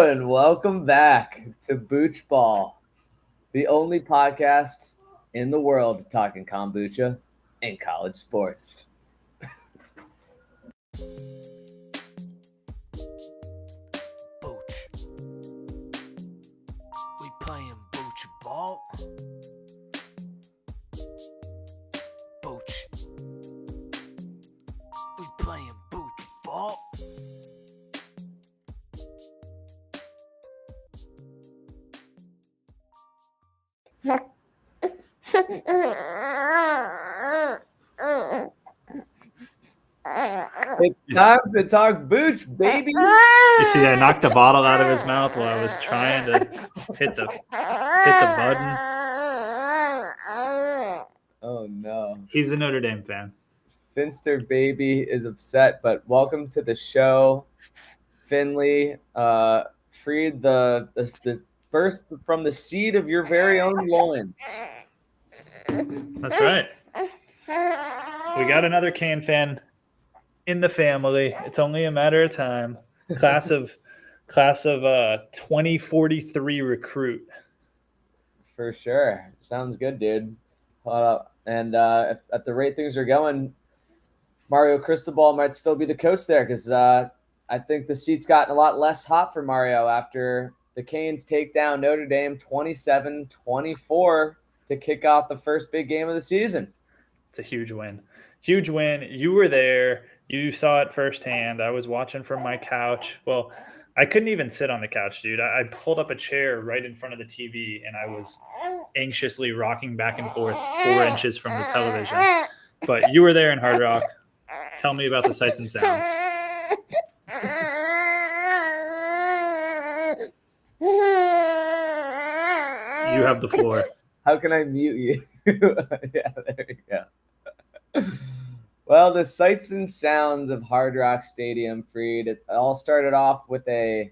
and welcome back to Booch Ball, the only podcast in the world talking kombucha and college sports. Booch. We playing Booch Ball. Booch. We playing Booch Ball. It's time to talk Booch, baby. You see, I knocked the bottle out of his mouth while I was trying to hit the button. Oh no. He's a Notre Dame fan. Finster baby is upset, but welcome to the show. Finley, freed the first from the seed of your very own loins. That's right. We got another Cane fan in the family. It's only a matter of time. Class of 2043 recruit. For sure. Sounds good, dude. And at the rate things are going, Mario Cristobal might still be the coach there because I think the seat's gotten a lot less hot for Mario after the Canes take down Notre Dame 27-24 to kick off the first big game of the season. It's a huge win. Huge win. You were there. You saw it firsthand. I was watching from my couch. Well, I couldn't even sit on the couch, dude. I pulled up a chair right in front of the TV, and I was anxiously rocking back and forth 4 inches from the television. But you were there in Hard Rock. Tell me about the sights and sounds. You have the floor. How can I mute you? Yeah, there you go. Well, the sights and sounds of Hard Rock Stadium, Freed. It all started off with a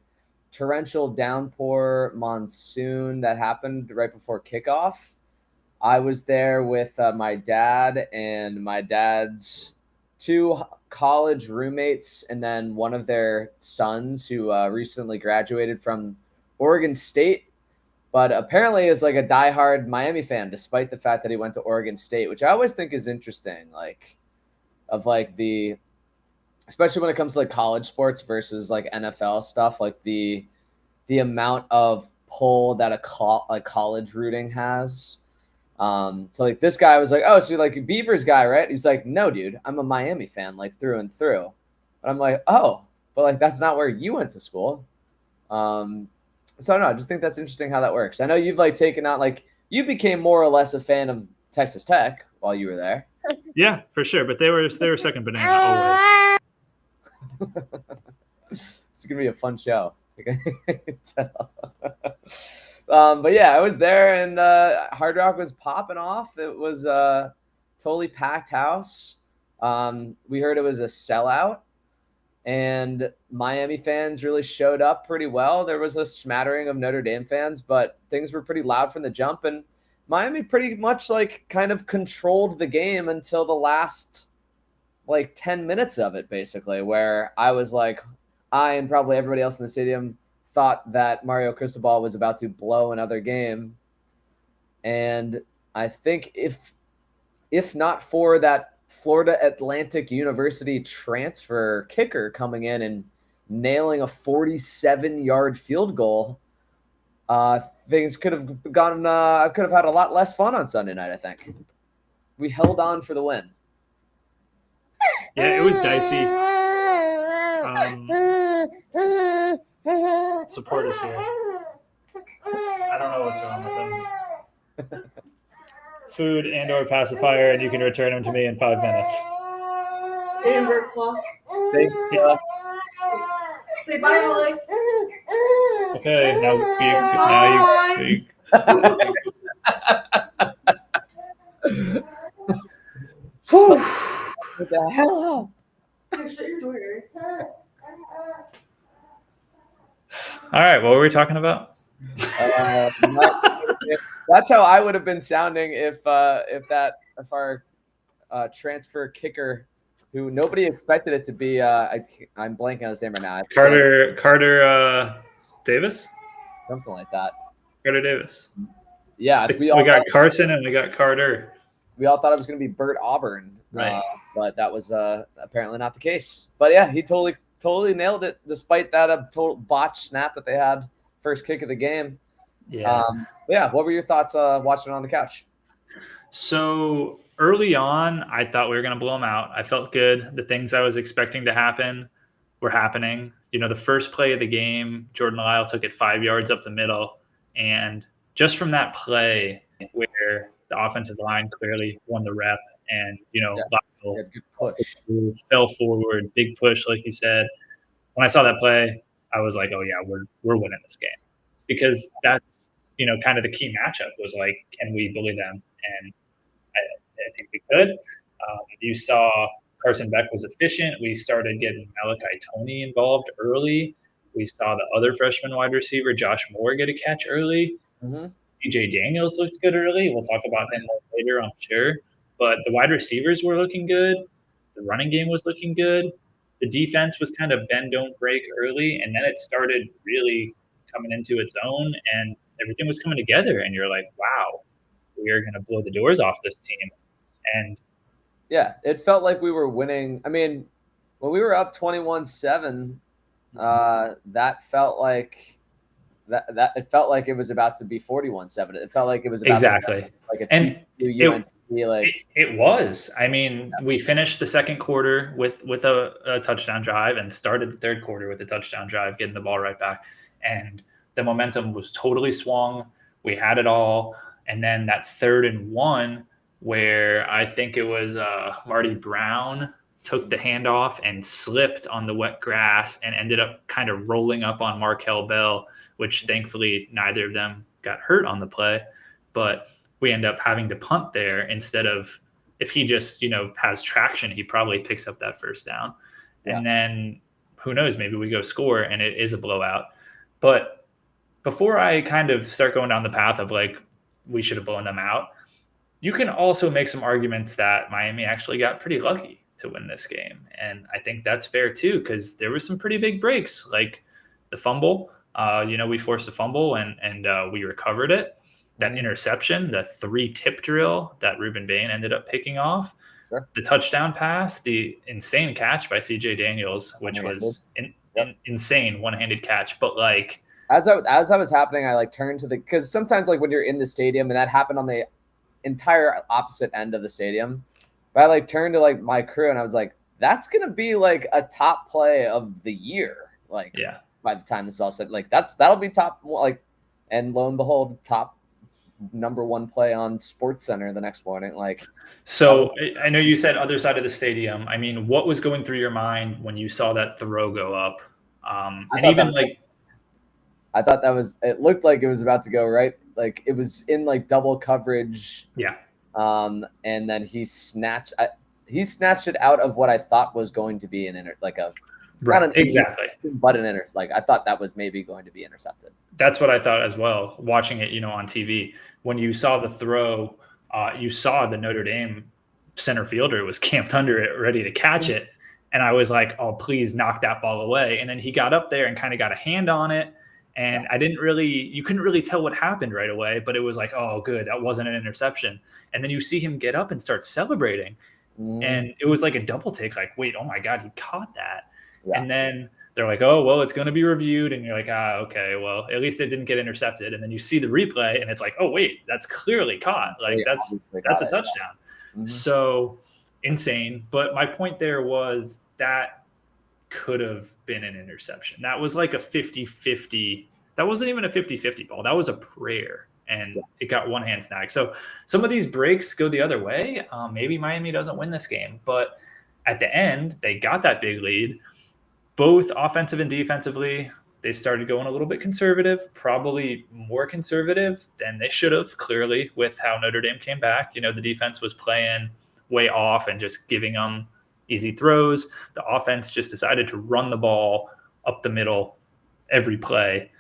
torrential downpour monsoon that happened right before kickoff. I was there with my dad and my dad's 2 college roommates and then one of their sons who recently graduated from Oregon State, but apparently is like a diehard Miami fan, despite the fact that he went to Oregon State, which I always think is interesting. Especially when it comes to like college sports versus like NFL stuff, like the amount of pull that a college rooting has. So like this guy was like, oh, so you're like a Beavers guy, right? He's like, no, dude, I'm a Miami fan, like through and through. But I'm like, oh, but like that's not where you went to school. So I don't know. I just think that's interesting how that works. I know you've like taken out like you became more or less a fan of Texas Tech while you were there. Yeah, for sure. But they were second banana always. It's gonna be a fun show. But yeah, I was there and Hard Rock was popping off. It was a totally packed house. We heard it was a sellout, and Miami fans really showed up pretty well. There was a smattering of Notre Dame fans, but things were pretty loud from the jump, and Miami pretty much like kind of controlled the game until the last like 10 minutes of it, basically, where I was like, I and probably everybody else in the stadium thought that Mario Cristobal was about to blow another game. And I think if not for that Florida Atlantic University transfer kicker coming in and nailing a 47-yard field goal, things could have could have had a lot less fun on Sunday night, I think. We held on for the win. Yeah, it was dicey. Support is here. I don't know what's wrong with them. Food and/or pacifier, and you can return them to me in 5 minutes. Amber clock. Thanks. Say bye, Alex. Okay, now you. What the hell? Shut your door. All right, what were we talking about? That's how I would have been sounding if our transfer kicker, who nobody expected it to be, I'm blanking on his name right now. Carter Davis? something like that. Carter Davis. Yeah, We got Carson and we got Carter. we all thought it was going to be Burt Auburn, Right. but that was apparently not the case. But yeah, he totally nailed it, despite that total botch snap that they had first kick of the game. Yeah. But yeah, what were your thoughts watching on the couch? So early on, I thought we were going to blow them out. I felt good. The things I was expecting to happen were happening. The first play of the game, Jordan Lyle took it 5 yards up the middle. And just from that play where the offensive line clearly won the rep and, Lyle Good push. fell forward, big push, like you said. When I saw that play, I was like, oh, yeah, we're winning this game. Because that's, kind of the key matchup was like, can we bully them? And I think we could. You saw Carson Beck was efficient. We started getting Malachi Toney involved early. We saw the other freshman wide receiver, Josh Moore, get a catch early. Mm-hmm. DJ Daniels looked good early. We'll talk about him more later, I'm sure. But the wide receivers were looking good. The running game was looking good. The defense was kind of bend, don't break early. And then it started really coming into its own, and everything was coming together. And you're like, wow, we are going to blow the doors off this team. And yeah, it felt like we were winning. I mean, when we were up 21-7, that felt like that it felt like it was about to be 41-7. It felt like it was about exactly to be like a and TCU UNC like it was. I mean, we finished the second quarter with a touchdown drive and started the third quarter with a touchdown drive, getting the ball right back. And the momentum was totally swung. We had it all. And then that 3rd and 1 where I think it was Marty Brown took the handoff and slipped on the wet grass and ended up kind of rolling up on Markel Bell, which thankfully neither of them got hurt on the play. But we end up having to punt there instead of, if he just, has traction, he probably picks up that first down. Yeah. And then who knows, maybe we go score and it is a blowout. But before I kind of start going down the path of like, we should have blown them out, you can also make some arguments that Miami actually got pretty lucky to win this game. And I think that's fair too, because there were some pretty big breaks, like the fumble. We forced a fumble and we recovered it. That interception, the 3 tip drill that Ruben Bain ended up picking off, sure. The touchdown pass, the insane catch by CJ Daniels, which was insane one-handed catch. But like, as that was happening, I like turned to because sometimes like when you're in the stadium, and that happened on the entire opposite end of the stadium, but I like turned to like my crew and I was like, that's gonna be like a top play of the year. Like, yeah. By the time this is all said, like that'll be top, like, and lo and behold, top number 1 play on Sports Center the next morning. Like, so I know you said other side of the stadium. I mean, what was going through your mind when you saw that throw go up? And even like, I thought it looked like it was about to go right. Like it was in like double coverage. Yeah. And then he snatched it out of what I thought was going to be exactly. But an intercept. Like I thought that was maybe going to be intercepted. That's what I thought as well. Watching it, on TV, when you saw the throw, you saw the Notre Dame center fielder was camped under it, ready to catch it, and I was like, "Oh, please knock that ball away!" And then he got up there and kind of got a hand on it, and you couldn't really tell what happened right away, but it was like, "Oh, good, that wasn't an interception." And then you see him get up and start celebrating, and it was like a double take. Like, wait, oh my God, he caught that. Yeah. And then they're like, oh, well, it's going to be reviewed. And you're like, okay, well, at least it didn't get intercepted. And then you see the replay and it's like, oh, wait, that's clearly caught. Like that's a touchdown. Yeah. Mm-hmm. So insane. But my point there was that could have been an interception. That was like a 50-50. That wasn't even a 50-50 ball. That was a prayer. And it got one hand snag. So some of these breaks go the other way. Maybe Miami doesn't win this game. But at the end, they got that big lead. Both offensive and defensively, they started going a little bit conservative, probably more conservative than they should have, clearly, with how Notre Dame came back. The defense was playing way off and just giving them easy throws. The offense just decided to run the ball up the middle every play,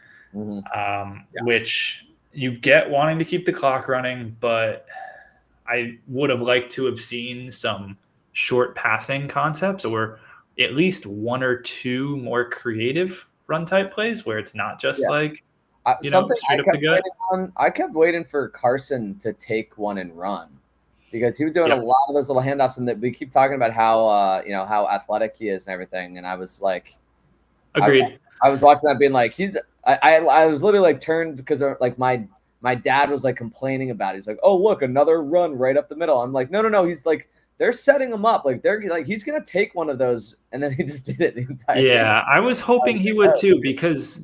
which you get wanting to keep the clock running, but I would have liked to have seen some short passing concepts or at least 1 or 2 more creative run type plays where it's not just Yeah. like Something straight up the gut. waiting on. I kept waiting for Carson to take one and run because he was doing Yep. a lot of those little handoffs, and that we keep talking about how how athletic he is and everything. And I was like, Agreed. I was watching that, being like, I was literally like turned because like my dad was like complaining about it. He's like, oh look, another run right up the middle. I'm like, no. He's like, they're setting him up. Like they're like, he's gonna take one of those, and then he just did it the entire game. Yeah, I was hoping he would too, because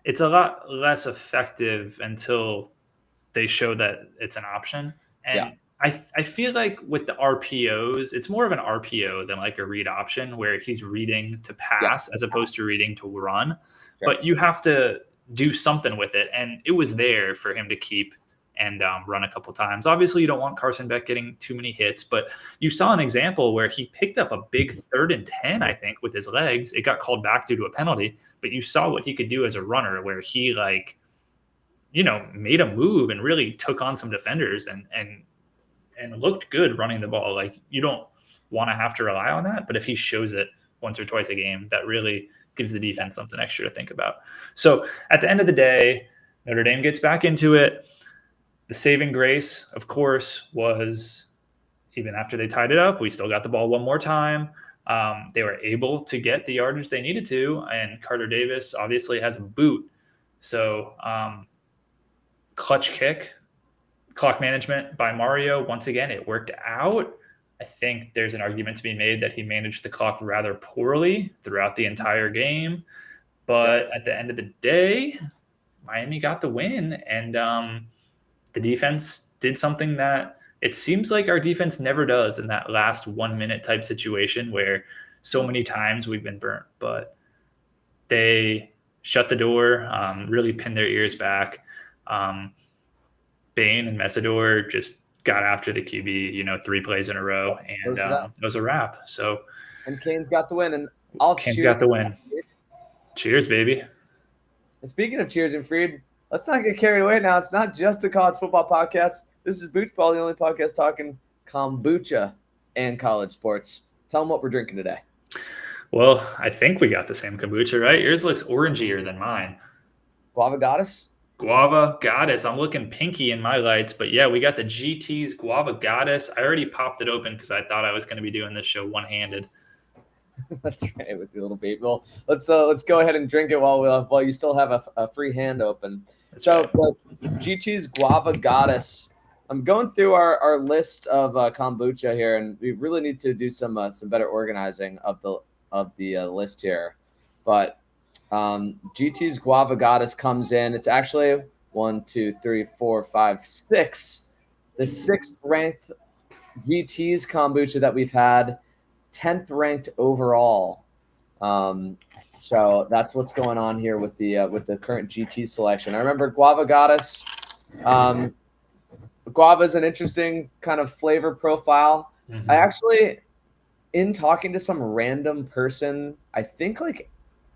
it's a lot less effective until they show that it's an option. And Yeah. I feel like with the RPOs, it's more of an RPO than like a read option where he's reading to pass as opposed to reading to run. Sure. But you have to do something with it, and it was there for him to keep and run a couple times. Obviously, you don't want Carson Beck getting too many hits, but you saw an example where he picked up a big 3rd and 10, I think, with his legs. It got called back due to a penalty, but you saw what he could do as a runner, where he made a move and really took on some defenders and looked good running the ball. Like, you don't want to have to rely on that, but if he shows it once or twice a game, that really gives the defense something extra to think about. So at the end of the day, Notre Dame gets back into it. The saving grace, of course, was even after they tied it up, we still got the ball one more time. They were able to get the yardage they needed to, and Carter Davis obviously has a boot. So clutch kick, clock management by Mario. Once again, it worked out. I think there's an argument to be made that he managed the clock rather poorly throughout the entire game. But at the end of the day, Miami got the win, and the defense did something that it seems like our defense never does in that last 1 minute type situation where so many times we've been burnt. But they shut the door, really pinned their ears back. Bain and Messidor just got after the QB, 3 plays in a row, and it was a wrap. So, and Canes got the win, and all Canes cheers. got the win. Cheers, baby. And speaking of cheers and Freed, let's not get carried away now. It's not just a college football podcast. This is Booch Ball, the only podcast talking kombucha and college sports. Tell them what we're drinking today. Well, I think we got the same kombucha, right? Yours looks orangier than mine. Guava Goddess? Guava Goddess. I'm looking pinky in my lights, but yeah, we got the GT's Guava Goddess. I already popped it open because I thought I was going to be doing this show one-handed. That's right, with your little baby. Well, let's go ahead and drink it while you still have a free hand open. That's so, right. GT's Guava Goddess. I'm going through our list of kombucha here, and we really need to do some better organizing of the list here. But GT's Guava Goddess comes in. It's actually 1, 2, 3, 4, 5, 6. The 6th ranked GT's kombucha that we've had, 10th ranked overall. So that's what's going on here with the current GT selection. I remember Guava Goddess. Guava is an interesting kind of flavor profile. Mm-hmm. I actually, in talking to some random person, I think like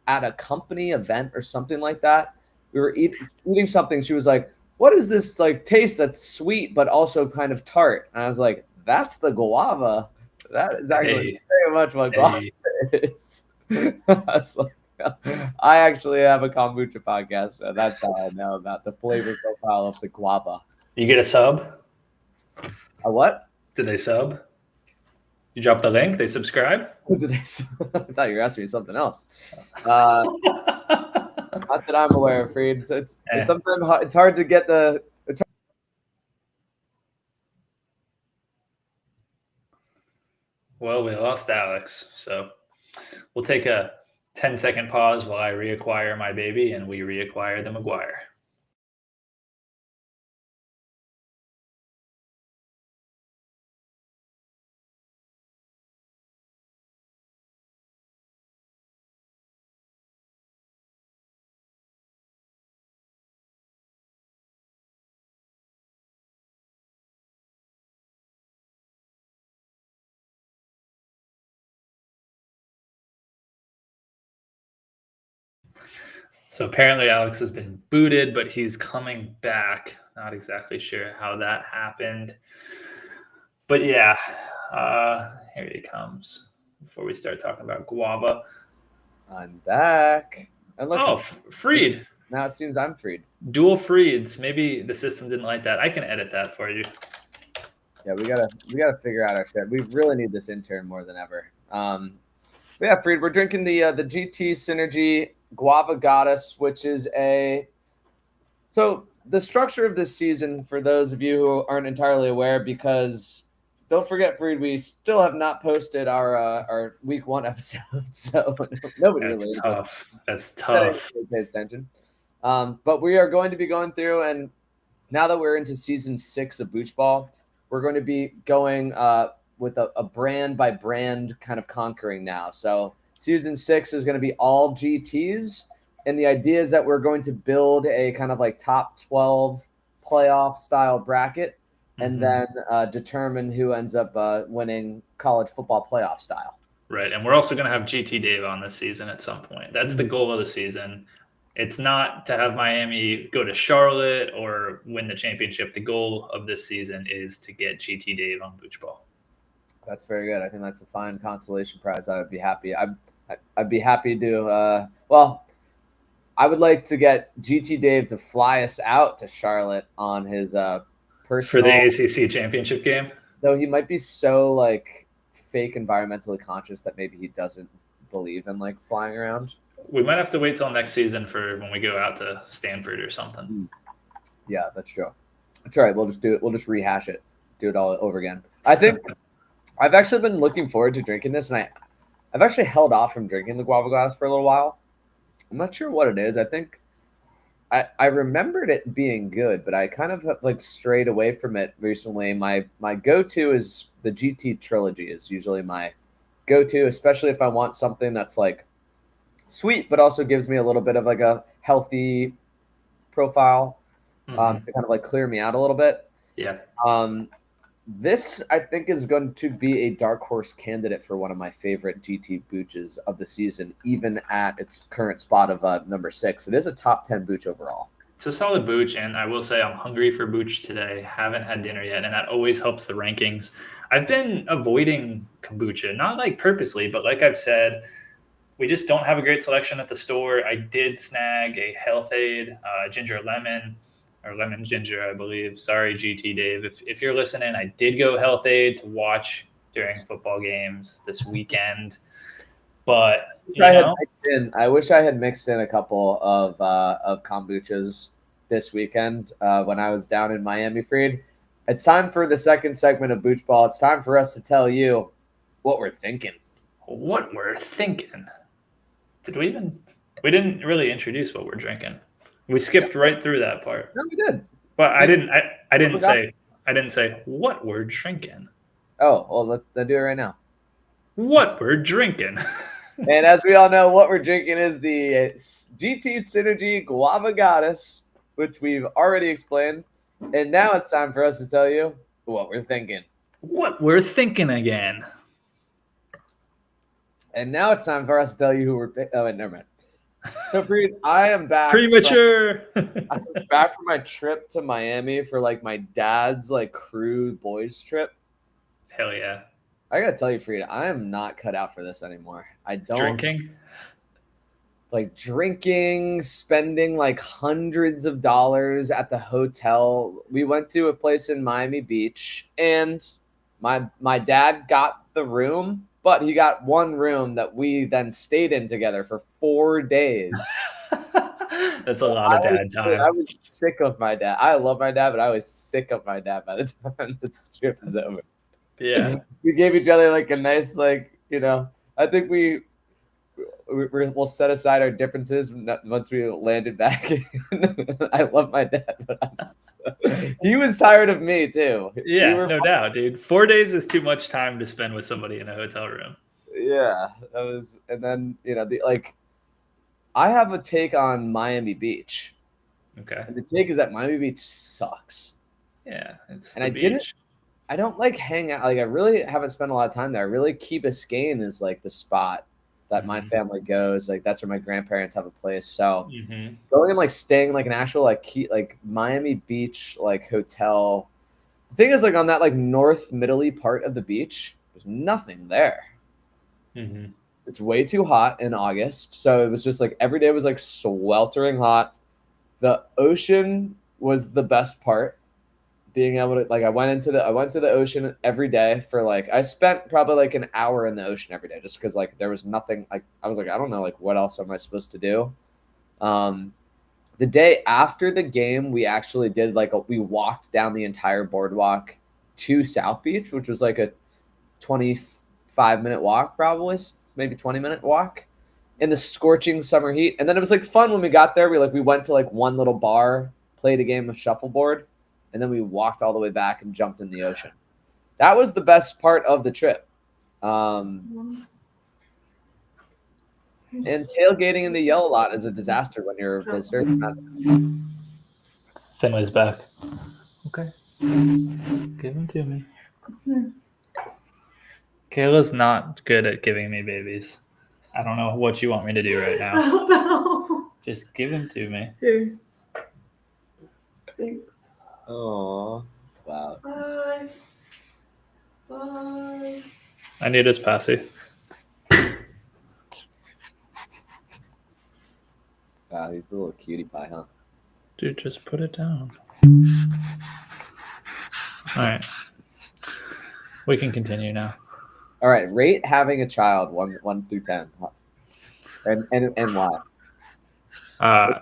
at a company event or something like that, we were eating something. She was like, what is this like taste that's sweet but also kind of tart? And I was like, that's the guava. That is actually very much what guava is. I actually have a kombucha podcast, so that's how I know about the flavor profile of the guava. You get a sub? A what? Did they sub? You drop the link? They subscribe? Did they? I thought you were asking me something else. Not that I'm aware of, Freed. It's sometimes it's hard to get the. Well, we lost Alex, so we'll take a 10-second pause while I reacquire my baby and we reacquire the McGuire. So apparently Alex has been booted, but he's coming back. Not exactly sure how that happened. But yeah, here he comes. Before we start talking about guava. I'm back. And look, Oh, Freed. now it seems I'm freed. Dual Freeds. Maybe the system didn't like that. I can edit that for you. Yeah, we gotta figure out our shit. We really need this intern more than ever. But yeah, Freed, we're drinking the GT Synergy Guava Goddess, which is so the structure of this season, for those of you who aren't entirely aware, because don't forget, Freed, we still have not posted our week 1 episode, so nobody That's really tough. That's tough. pays attention. But we are going to be going through, and now that we're into season 6 of Booch Ball, we're going to be going with a brand by brand kind of conquering now. So season 6 is going to be all GTs. And the idea is that we're going to build a kind of like top 12 playoff style bracket and then determine who ends up winning college football playoff style. Right. And we're also going to have GT Dave on this season at some point. That's the goal of the season. It's not to have Miami go to Charlotte or win the championship. The goal of this season is to get GT Dave on Booch Ball. That's very good. I think that's a fine consolation prize. I would be happy. I'd be happy to, I would like to get GT Dave to fly us out to Charlotte on his personal. For the ACC championship game? Though he might be so like fake environmentally conscious that maybe he doesn't believe in like flying around. We might have to wait till next season for when we go out to Stanford or something. Yeah, that's true. That's all right. We'll just do it. We'll just rehash it. Do it all over again. I think I've actually been looking forward to drinking this, and I've actually held off from drinking the guava glass for a little while. I'm not sure what it is. I think I remembered it being good, but I kind of like strayed away from it recently. My go-to is the GT trilogy is usually my go-to, especially if I want something that's like sweet, but also gives me a little bit of like a healthy profile to kind of like clear me out a little bit. Yeah. This, I think, is going to be a dark horse candidate for one of my favorite GT Booches of the season, even at its current spot of number 6. It is a top 10 Booch overall. It's a solid Booch, and I will say I'm hungry for Booch today. Haven't had dinner yet, and that always helps the rankings. I've been avoiding kombucha, not like purposely, but like I've said, we just don't have a great selection at the store. I did snag a Health Aid ginger lemon, or lemon ginger, I believe. Sorry, GT Dave. If you're listening, I did go Health Aid to watch during football games this weekend. But I wish I had mixed in a couple of kombuchas this weekend when I was down in Miami, Freed. It's time for the second segment of Booch Ball. It's time for us to tell you what we're thinking. What we're thinking. We didn't really introduce what we're drinking. We skipped right through that part. No, we did. But I didn't say what we're drinking. Oh, well, let's do it right now. What we're drinking. And as we all know, what we're drinking is the GT Synergy Guava Goddess, which we've already explained. And now it's time for us to tell you what we're thinking. What we're thinking again. And now it's time for us to tell you who we're picking. Oh, wait, never mind. So, Freed, I am back. Premature. I'm back from my trip to Miami for like my dad's like crew boys trip. Hell yeah. I gotta tell you, Freed, I am not cut out for this anymore. I don't drinking, spending like hundreds of dollars at the hotel. We went to a place in Miami Beach, and my dad got the room. But he got one room that we then stayed in together for 4 days. That's a lot of dad time. I was sick of my dad. I love my dad, but I was sick of my dad by the time this trip is over. Yeah. We gave each other like a nice, I think we'll set aside our differences once we landed back. I love my dad, but he was tired of me too. Yeah, no doubt, dude. 4 days is too much time to spend with somebody in a hotel room. Yeah, that was, and then I have a take on Miami Beach. Okay. And the take is that Miami Beach sucks. Yeah, it's and the beach. I don't like hang out. Like I really haven't spent a lot of time there. I really Key Biscayne is like the spot that my family goes. Like that's where my grandparents have a place. So going and like staying like an actual like Miami Beach like hotel. The thing is like on that like north middle-y part of the beach, there's nothing there. it's way too hot in August. So it was just like every day was like sweltering hot. The ocean was the best part. Being able to like I went to the ocean every day for like I spent probably like an hour in the ocean every day just because like there was nothing like I was like I don't know like what else am I supposed to do. Um, the day after the game, we actually did like we walked down the entire boardwalk to South Beach, which was like a 25-minute walk, probably maybe 20-minute walk in the scorching summer heat. And then it was like fun when we got there. We went to like one little bar, played a game of shuffleboard, and then we walked all the way back and jumped in the ocean. That was the best part of the trip. And tailgating in the yellow lot is a disaster when you're a visitor. Finley's back. Okay. Give him to me. Kayla's not good at giving me babies. I don't know what you want me to do right I now. don't know. Just give him to me. Here. Thanks. Oh, wow. Bye. Bye. I need his passy. Wow, he's a little cutie pie, huh? Dude, just put it down. All right. We can continue now. All right, rate having a child 1 through 10, and why?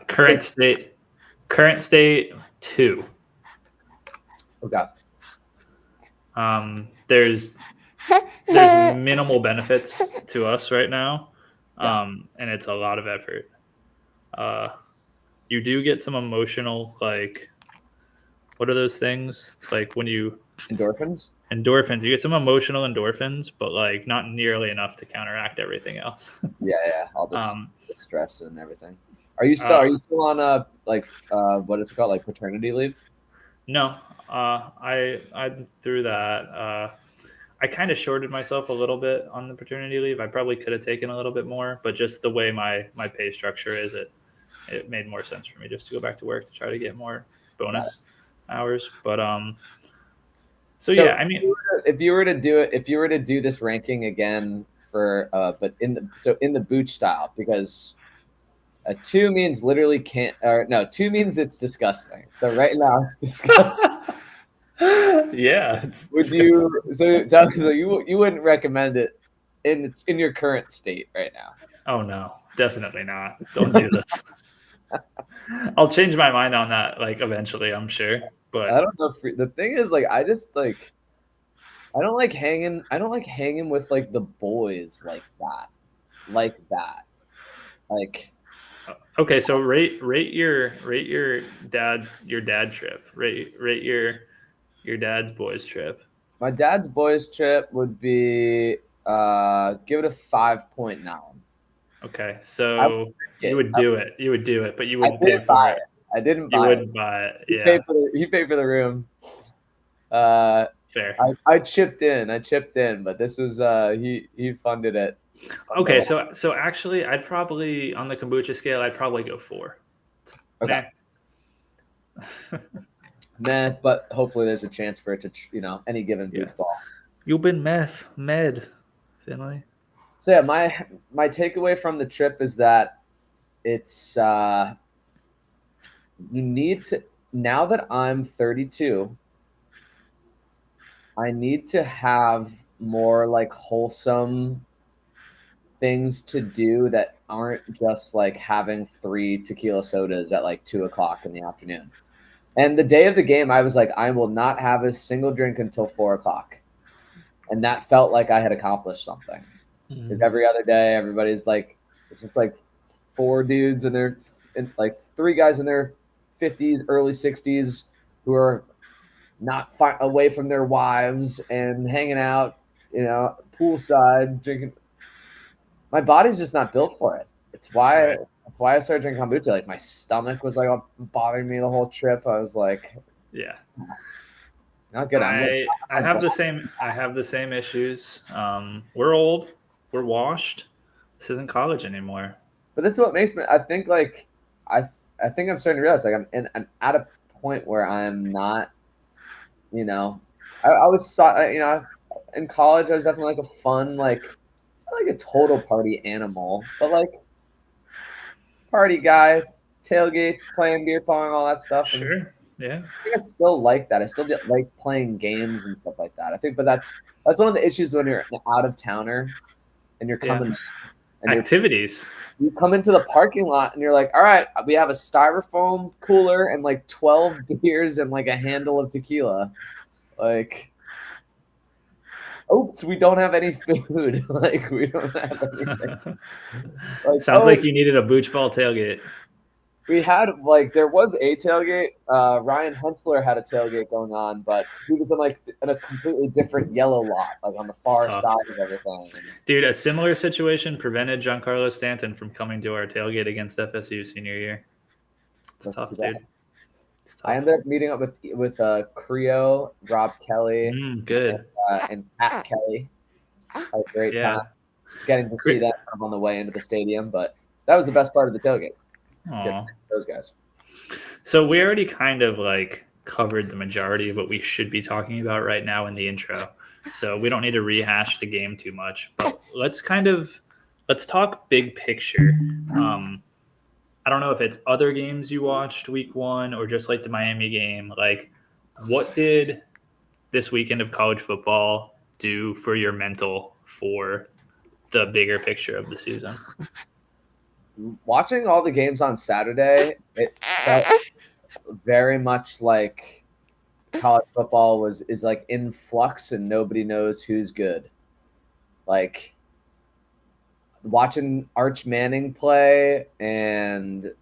Current state 2. Okay. There's minimal benefits to us right now, and it's a lot of effort. You do get some emotional, like, what are those things? Like when you Endorphins? you get some emotional endorphins, but like not nearly enough to counteract everything else. Yeah, all this the stress and everything. Are you still on what is it called, like paternity leave? No, I'm through that. I kind of shorted myself a little bit on the paternity leave. I probably could have taken a little bit more, but just the way my pay structure is, it made more sense for me just to go back to work to try to get more bonus hours. But so yeah, I mean, if you were to do this ranking again for but in the Booch style, because a 2 means literally can't, or no, 2 means it's disgusting. So right now it's disgusting. Yeah. Would you? So you wouldn't recommend it in your current state right now? Oh no, definitely not. Don't do this. I'll change my mind on that, like eventually, I'm sure. But I don't know. The thing is, like, I just like, I don't like hanging with like the boys like that. Like, okay, so rate your dad trip. Rate your dad's boys trip. my dad's boys trip would be give it a 5.9. Okay, so you would do it, but you wouldn't pay for it. I didn't You buy wouldn't it. buy it. He Yeah, paid for the room. fair. I chipped in, but this was he funded it. Okay, so actually, I'd probably, on the kombucha scale, I'd probably go 4. Okay. Meh, but hopefully there's a chance for it to, any given Booch ball. You've been med, Finley. So yeah, my takeaway from the trip is that it's you need to, now that I'm 32, I need to have more like wholesome things to do that aren't just like having 3 tequila sodas at like 2:00 in the afternoon. And the day of the game, I was like, I will not have a single drink until 4:00. And that felt like I had accomplished something. Because every other day, everybody's like, it's just like 4 dudes and like 3 guys in their 50s, early 60s who are not away from their wives and hanging out, poolside, drinking. My body's just not built for it. That's why I started drinking kombucha. Like my stomach was like bothering me the whole trip. I was like, yeah, not good. I have the same issues. We're old. We're washed. This isn't college anymore. But this is what makes me. I think like I think I'm starting to realize like I'm at a point where I'm not. I was in college. I was definitely like a fun like like a total party animal, but like party guy, tailgates, playing beer pong, all that stuff. And Sure. Yeah. I think I still like that. I still like playing games and stuff like that. I think, but that's one of the issues when you're an out of towner and you're Yeah. coming and Activities. you come into the parking lot and you're like, all right, we have a styrofoam cooler and like 12 beers and like a handle of tequila. Like, oops, we don't have any food. Like, we don't have anything. Like, Sounds like you needed a Booch ball tailgate. we had like there was a tailgate. Ryan Hensler had a tailgate going on, but he was in a completely different yellow lot, like on the far tough. side of everything. Dude, a similar situation prevented Giancarlo Stanton from coming to our tailgate against FSU senior year. It's That's tough, too bad. dude. It's tough. I ended up meeting up with Creo, Rob Kelly, Good. and Pat Kelly. Had a great Yeah. time getting to see that kind of on the way into the stadium, but that was the best part of the tailgate. Aw. Those guys. So we already kind of like covered the majority of what we should be talking about right now in the intro. So we don't need to rehash the game too much, but let's talk big picture. I don't know if it's other games you watched week 1 or just like the Miami game. Like, what did this weekend of college football do for your mental for the bigger picture of the season? Watching all the games on Saturday, it felt very much like college football is like in flux and nobody knows who's good. Like watching Arch Manning play and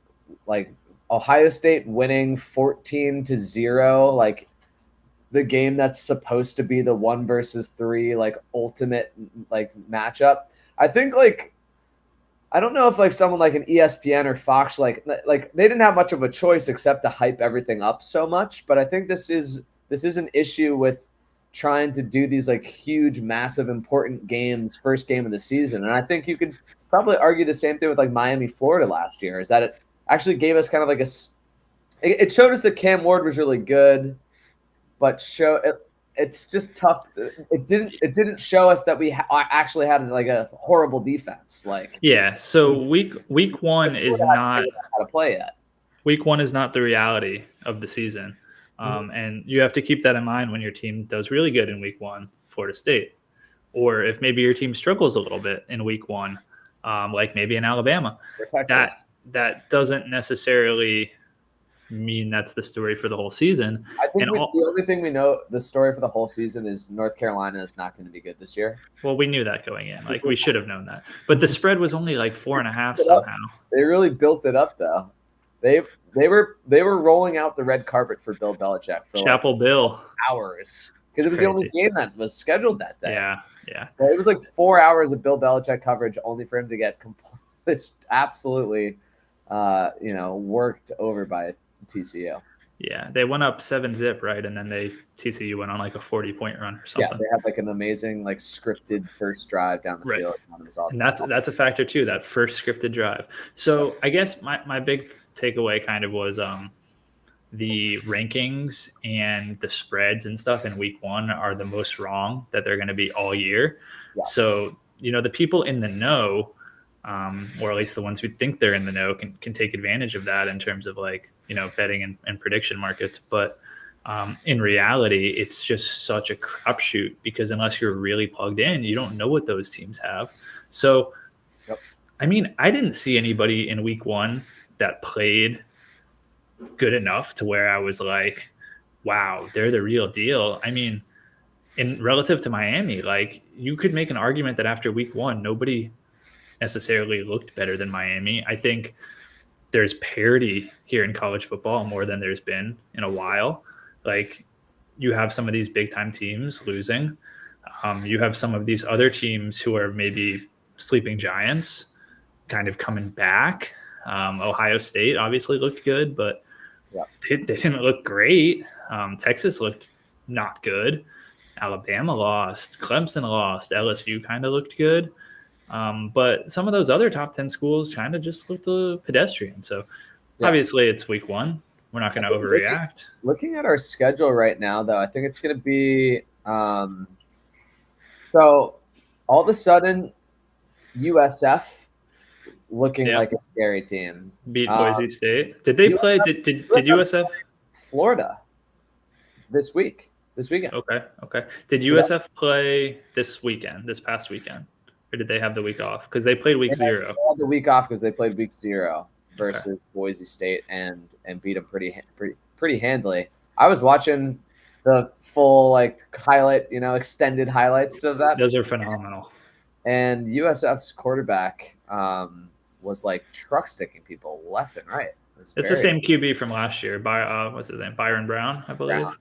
like Ohio State winning 14-0, like the game that's supposed to be the 1 versus 3 like ultimate like matchup. I think like I don't know if like someone like an ESPN or Fox like they didn't have much of a choice except to hype everything up so much, but I think this is an issue with trying to do these like huge, massive, important games first game of the season. And I think you could probably argue the same thing with like Miami, Florida last year, is that it actually gave us kind of like it showed us that Cam Ward was really good, but it's just tough. It didn't show us that we actually had like a horrible defense. Like Yeah, so week 1 is not how to play it. Week 1 is not the reality of the season. And you have to keep that in mind when your team does really good in week 1, Florida State, or if maybe your team struggles a little bit in week 1, like maybe in Alabama. That doesn't necessarily mean that's the story for the whole season. I think the only thing we know the story for the whole season is North Carolina is not going to be good this year. Well, we knew that going in. Like we should have known that. But the spread was only like 4.5 somehow. They really built it up though. They were rolling out the red carpet for Bill Belichick for Chapel like Bill hours because it was the only game that was scheduled that day. Yeah. So it was like 4 hours of Bill Belichick coverage only for him to get absolutely, worked over by TCU. Yeah, they went up 7-0, right? And then TCU went on like a 40-point run or something. Yeah, they had like an amazing like scripted first drive down the field. And that's a factor too, that first scripted drive. So I guess my big takeaway kind of was the rankings and the spreads and stuff in week 1 are the most wrong that they're going to be all year. Yeah. So, the people in the know, or at least the ones who think they're in the know can take advantage of that in terms of like, betting and prediction markets. But in reality, it's just such a crapshoot because unless you're really plugged in, you don't know what those teams have. So, I mean, I didn't see anybody in week 1 that played good enough to where I was like, wow, they're the real deal. I mean, in relative to Miami, like you could make an argument that after week 1, nobody necessarily looked better than Miami. I think there's parity here in college football more than there's been in a while. Like you have some of these big time teams losing. You have some of these other teams who are maybe sleeping giants kind of coming back. Ohio State obviously looked good, but they didn't look great. Texas looked not good. Alabama lost. Clemson lost. LSU kind of looked good. But some of those other top 10 schools kind of just looked pedestrian. So obviously it's week 1. We're not going to overreact. Looking at our schedule right now, though, I think it's going to be so all of a sudden USF looking Yeah. like a scary team. Beat Boise State. Did they play? Did USF? Florida this weekend. Okay. Did USF play this past weekend, or did they have the week off? Because they played week 0. They had the week off because they played week 0 Okay. versus Boise State and beat them pretty handily. I was watching the full like highlight, extended highlights of that, Those are phenomenal. and USF's quarterback was like truck sticking people left and right. It's the same QB from last year. What's his name? Byron Brown, I believe. Brown.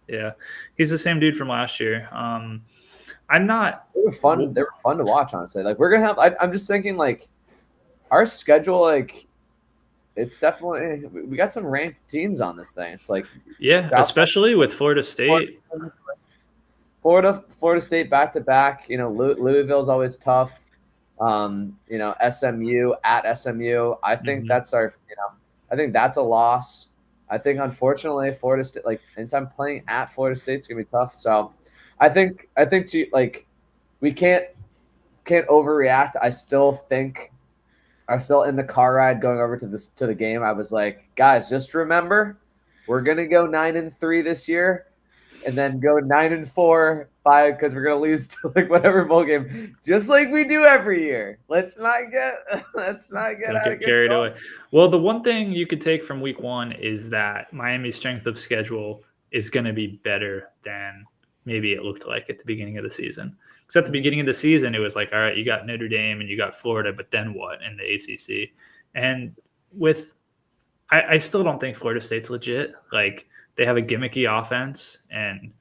Yeah, he's the same dude from last year. I'm not. They were fun. They were fun to watch, honestly. Like we're gonna have. I'm just thinking like our schedule. Like it's definitely we got some ranked teams on this thing. It's like especially with Florida State. Florida State back to back. Louisville's always tough. SMU at SMU. I think that's our. I think that's a loss. I think unfortunately Florida State, like anytime playing at Florida State's gonna be tough. So I think we can't overreact. I still think I'm still in the car ride going over to the game. I was like, guys, just remember, we're gonna go 9-3 this year, and then go 9-4 because we're gonna lose to like whatever bowl game, just like we do every year. Let's not get carried away. Well, the one thing you could take from week 1 is that Miami's strength of schedule is going to be better than maybe it looked like at the beginning of the season. Because at the beginning of the season, it was like, all right, you got Notre Dame and you got Florida, but then what in the ACC? And I still don't think Florida State's legit. Like they have a gimmicky offense and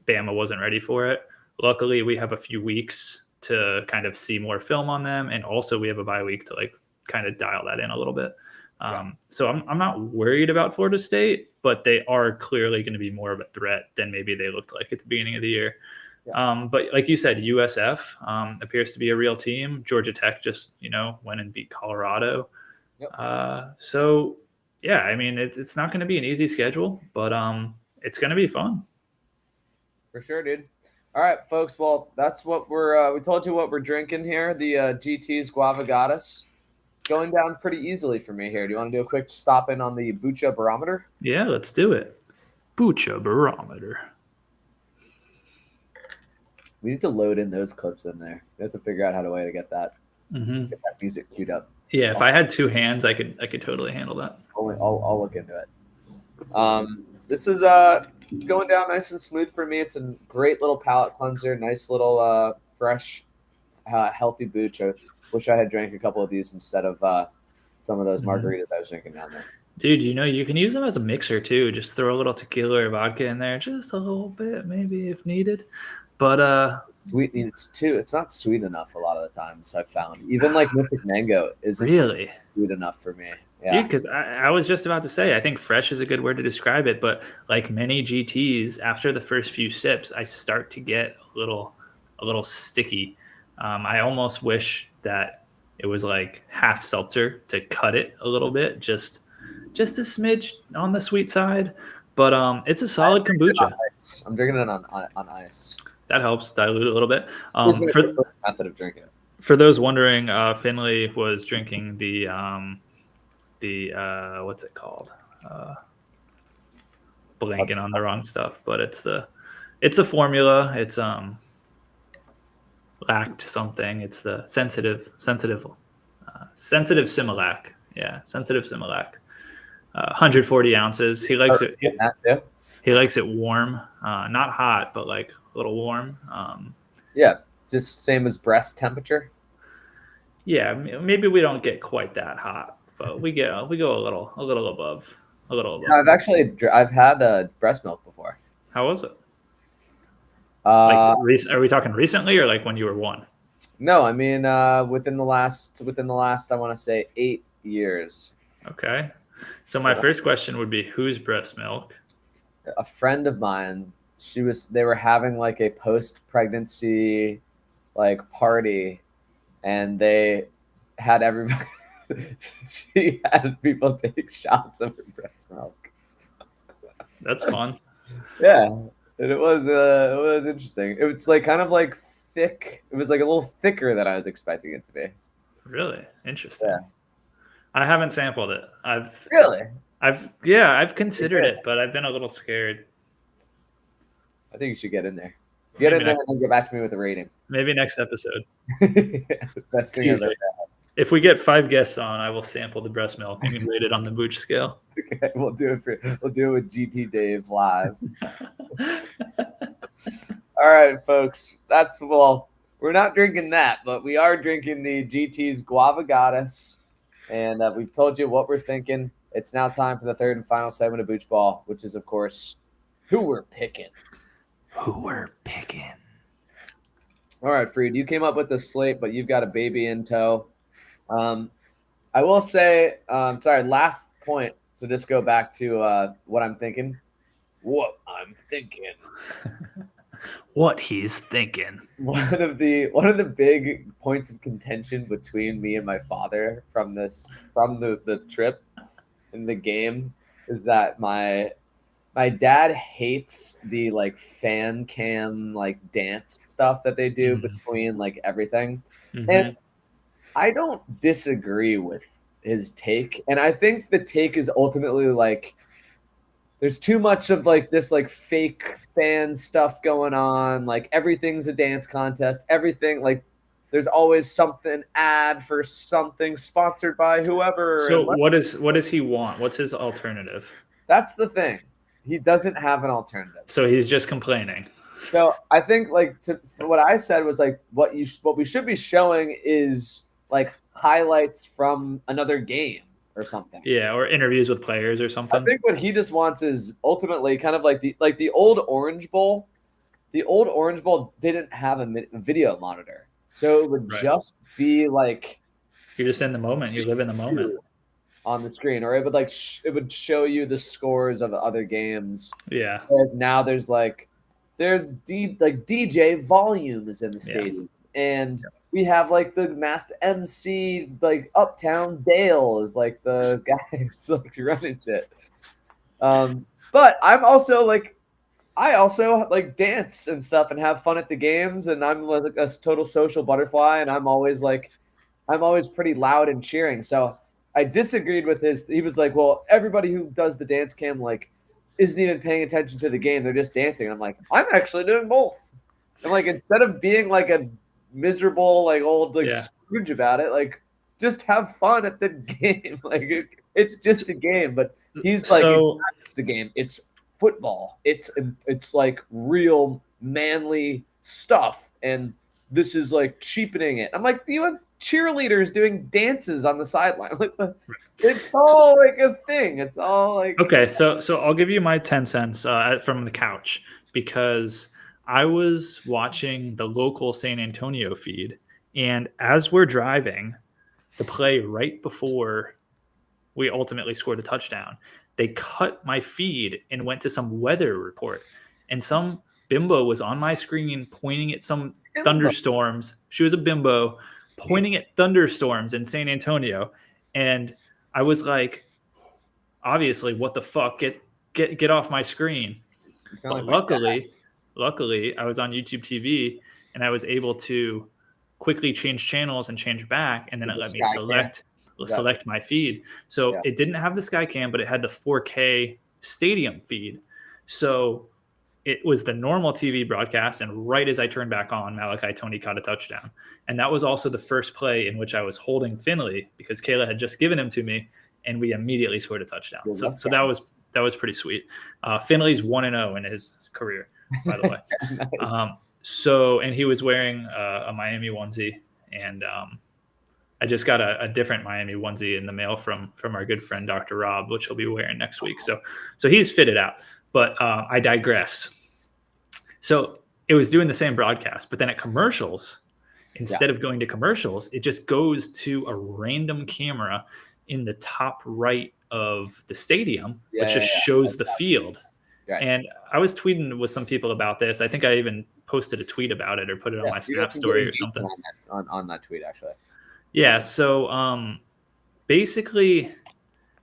Bama wasn't ready for it. Luckily, we have a few weeks to kind of see more film on them. And also we have a bye week to like kind of dial that in a little bit. So I'm not worried about Florida State, but they are clearly going to be more of a threat than maybe they looked like at the beginning of the year. Yeah. But like you said, USF appears to be a real team. Georgia Tech just, went and beat Colorado. Yep. So yeah, I mean, it's not going to be an easy schedule, but it's going to be fun. For sure, dude. All right, folks. Well, that's what we told you what we're drinking here. The GT's Guava Goddess. Going down pretty easily for me here. Do you want to do a quick stop in on the Booch barometer? Yeah, let's do it. Booch barometer. We need to load in those clips in there. We have to figure out how to get that music queued up. Yeah, if I had 2 hands, I could totally handle that. I'll look into it. This is going down nice and smooth for me. It's a great little palate cleanser. Nice little fresh, healthy Booch. I wish I had drank a couple of these instead of some of those margaritas I was drinking down there. Dude, you can use them as a mixer too. Just throw a little tequila or vodka in there, just a little bit, maybe if needed. But sweet, it's not sweet enough a lot of the times I've found. Even like Mystic Mango isn't really sweet enough for me. Yeah. Dude, because I was just about to say, I think fresh is a good word to describe it. But like many GTs, after the first few sips, I start to get a little sticky. I almost wish that it was like half seltzer to cut it a little bit, just a smidge on the sweet side. But it's a solid kombucha. I'm drinking it on ice. That helps dilute a little bit. For method of drinking. For those wondering, Finley was drinking the what's it called? Blanking on the wrong stuff, but it's a formula. It's lacked something. It's the sensitive Similac. Yeah, sensitive Similac. 140 ounces. He likes it. He likes it warm, not hot, but like a little warm. Yeah, just same as breast temperature. Yeah, maybe we don't get quite that hot, but we go a little above. I've had breast milk before. How was it? Are we talking recently or like when you were 1? No, I mean within the last I want to say 8 years. Okay, so my first question would be, whose breast milk? A friend of mine. They were having like a post-pregnancy like party, and they had everybody. She had people take shots of her breast milk. That's fun. Yeah, and it was interesting. It was like kind of like thick. It was like a little thicker than I was expecting it to be. Really interesting. Yeah. I haven't sampled it. Really? I've considered should. it, but I've been a little scared. I think you should get in there. Get in Maybe there next, and then get back to me with a rating. maybe next episode. Best thing I've Teaser. ever If we get 5 guests on, I will sample the breast milk and rate it on the Booch scale. had. We'll do it with GT Dave live. All right, folks. We're not drinking that, but we are drinking the GT's Guava Goddess. And we've told you what we're thinking. It's now time for the third and final segment of Booch Ball, which is, of course, who we're picking. Who we're picking. All right, Freed, you came up with the slate, but you've got a baby in tow. I will say, last point, to just go back to what I'm thinking. What I'm thinking. What he's thinking. One of the big points of contention between me and my father from the trip in the game is that my dad hates the like fan cam like dance stuff that they do between like everything. And I don't disagree with his take. And I think the take is ultimately like there's too much of like this like fake fan stuff going on. Like everything's a dance contest. Everything like there's always something ad for something sponsored by whoever. So what does he want? What's his alternative? That's the thing. He doesn't have an alternative. So he's just complaining. So I think like what I said was like what we should be showing is like highlights from another game or something. Yeah, or interviews with players or something. I think what he just wants is ultimately kind of like the old Orange Bowl. The old Orange Bowl didn't have a video monitor, so it would just be like you're just in the moment. You live in the moment on the screen, or it would like it would show you the scores of other games. Yeah. Whereas now there's DJ volume is in the stadium, and we have like the master MC, like Uptown Dale is like the guy who's like running shit. But I also like dance and stuff and have fun at the games, and I'm like a total social butterfly, and I'm always pretty loud and cheering. So I disagreed with he was like, well, everybody who does the dance cam like isn't even paying attention to the game. They're just dancing. I'm like, I'm actually doing both. And like, instead of being like a miserable, like old, like Scrooge about it, like just have fun at the game. Like it's just a game, but he's like, it's not just a game. It's football. It's like real manly stuff. And this is like cheapening it. I'm like, you have cheerleaders doing dances on the sideline. Like, it's all like a thing. It's all like okay. So I'll give you my 10 cents from the couch because I was watching the local San Antonio feed, and as we're driving, the play right before we ultimately scored a touchdown, they cut my feed and went to some weather report, and some bimbo was on my screen pointing at some thunderstorms. She was a bimbo pointing at thunderstorms in San Antonio, and I was like, obviously, what the fuck? Get off my screen. But luckily, I was on YouTube TV and I was able to quickly change channels and change back, and then it let me select my feed. So it didn't have the Skycam, but it had the 4K stadium feed. So it was the normal TV broadcast, and right as I turned back on, Malachi Tony caught a touchdown. And that was also the first play in which I was holding Finley because Kayla had just given him to me, and we immediately scored a touchdown. So that was pretty sweet. Finley's 1-0 in his career, by the way. Nice. And he was wearing a Miami onesie, and I just got a different Miami onesie in the mail from our good friend Dr. Rob, which he'll be wearing next week. So he's fitted out. But I digress. So it was doing the same broadcast, but then at commercials, instead of going to commercials, it just goes to a random camera in the top right of the stadium, which just shows the field. Right. And I was tweeting with some people about this. I think I even posted a tweet about it or put it on my Snap story or something. On that tweet, actually. Yeah. So basically,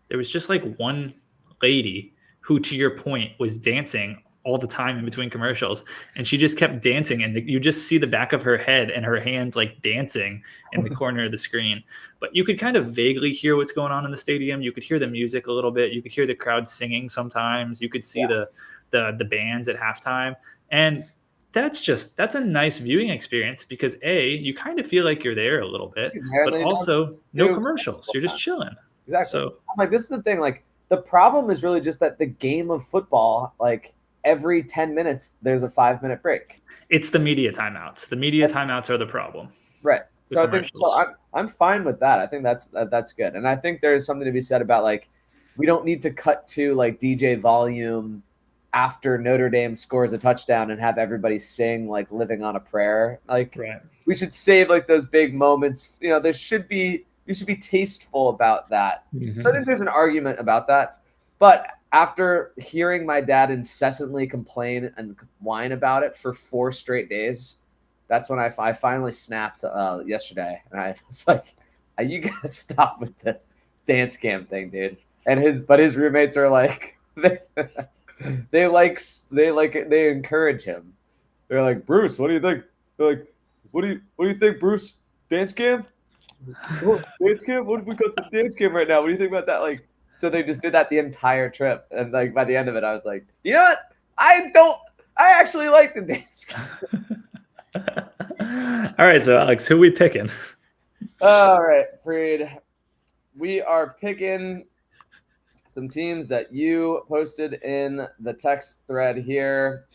there was just like one lady who, to your point, was dancing all the time in between commercials, and she just kept dancing, and you just see the back of her head and her hands like dancing in the corner of the screen. But you could kind of vaguely hear what's going on in the stadium. You could hear the music a little bit. You could hear the crowd singing sometimes. You could see the bands at halftime, and that's a nice viewing experience because you kind of feel like you're there a little bit, but also no commercials. You're just chilling. Exactly. So I'm like, this is the thing. Like, the problem is really just that the game of football, like every 10 minutes, there's a 5-minute break. It's the media timeouts. The media timeouts are the problem. Right. So I think I'm fine with that. I think that's good. And I think there's something to be said about like, we don't need to cut to like DJ volume after Notre Dame scores a touchdown and have everybody sing like Living on a Prayer. Like, we should save like those big moments. You know, you should be tasteful about that. Mm-hmm. So I think there's an argument about that. But after hearing my dad incessantly complain and whine about it for 4 straight days, that's when I finally snapped yesterday. And I was like, you got to stop with the dance cam thing, dude. And his roommates are like, they encourage him. They're like, Bruce, what do you think? They're like, what do you think, Bruce? Dance cam? Oh, dance cam? What if we go to the dance cam right now? What do you think about that? Like, so they just did that the entire trip, and like by the end of it, I was like, you know what? I actually like the dance cam. All right, so Alex, who we picking? All right, Freed. We are picking some teams that you posted in the text thread here.